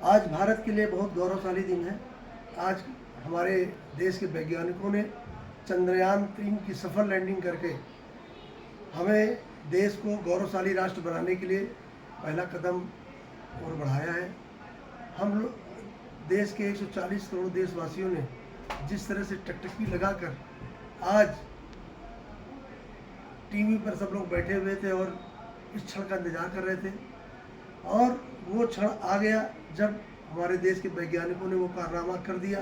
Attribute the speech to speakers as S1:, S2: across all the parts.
S1: आज भारत के लिए बहुत गौरवशाली दिन है। आज हमारे देश के वैज्ञानिकों ने चंद्रयान-3 की सफल लैंडिंग करके हमें देश को गौरवशाली राष्ट्र बनाने के लिए पहला कदम और बढ़ाया है। हम लोग देश के 140 करोड़ देशवासियों ने जिस तरह से टकटकी लगाकर आज टीवी पर सब लोग बैठे हुए थे और इस क्षण का इंतजार कर रहे थे, और वो क्षण आ गया जब हमारे देश के वैज्ञानिकों ने वो कारनामा कर दिया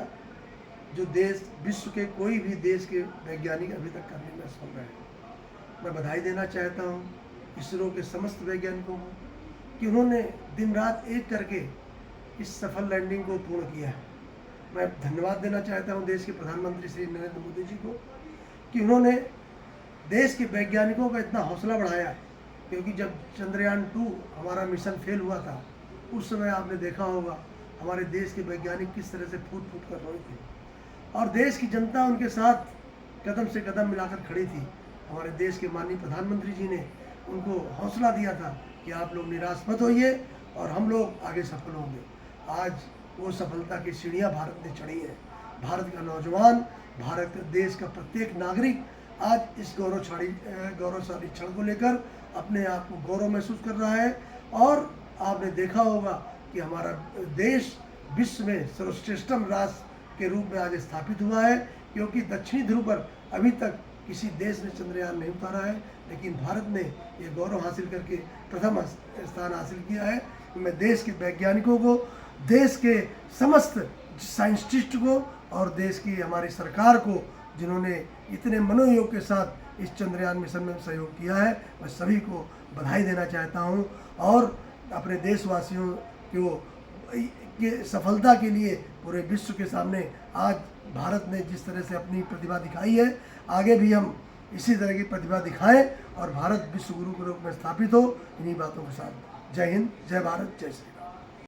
S1: जो देश विश्व के कोई भी देश के वैज्ञानिक अभी तक करने में असफल रहे। मैं बधाई देना चाहता हूँ इसरो के समस्त वैज्ञानिकों को कि उन्होंने दिन रात एक करके इस सफल लैंडिंग को पूर्ण किया है। मैं धन्यवाद देना चाहता हूँ देश के प्रधानमंत्री श्री नरेंद्र मोदी जी को कि उन्होंने देश के वैज्ञानिकों का इतना हौसला बढ़ाया, क्योंकि जब चंद्रयान-2 हमारा मिशन फेल हुआ था उस समय आपने देखा होगा हमारे देश के वैज्ञानिक किस तरह से फूट फूट कर रोए थे, और देश की जनता उनके साथ कदम से कदम मिलाकर खड़ी थी। हमारे देश के माननीय प्रधानमंत्री जी ने उनको हौसला दिया था कि आप लोग निराश मत होइए और हम लोग आगे सफल होंगे। आज वो सफलता की सीढ़ियाँ भारत ने चढ़ी है। भारत का नौजवान, भारत के देश का प्रत्येक नागरिक आज इस गौरवशाली क्षण को लेकर अपने आप को गौरव महसूस कर रहा है। और आपने देखा होगा कि हमारा देश विश्व में सर्वश्रेष्ठतम राष्ट्र के रूप में आज स्थापित हुआ है, क्योंकि दक्षिणी ध्रुव पर अभी तक किसी देश ने चंद्रयान नहीं उतारा है, लेकिन भारत ने ये गौरव हासिल करके प्रथम स्थान हासिल किया है। मैं देश के वैज्ञानिकों को, देश के समस्त साइंटिस्ट को और देश की हमारी सरकार को, जिन्होंने इतने मनोयोग के साथ इस चंद्रयान मिशन में सहयोग किया है, मैं सभी को बधाई देना चाहता हूं। और अपने देशवासियों की सफलता के लिए पूरे विश्व के सामने आज भारत ने जिस तरह से अपनी प्रतिभा दिखाई है, आगे भी हम इसी तरह की प्रतिभा दिखाएं और भारत विश्व गुरु के रूप में स्थापित हो। इन्हीं बातों के साथ जय हिंद, जय भारत, जय श्री राम।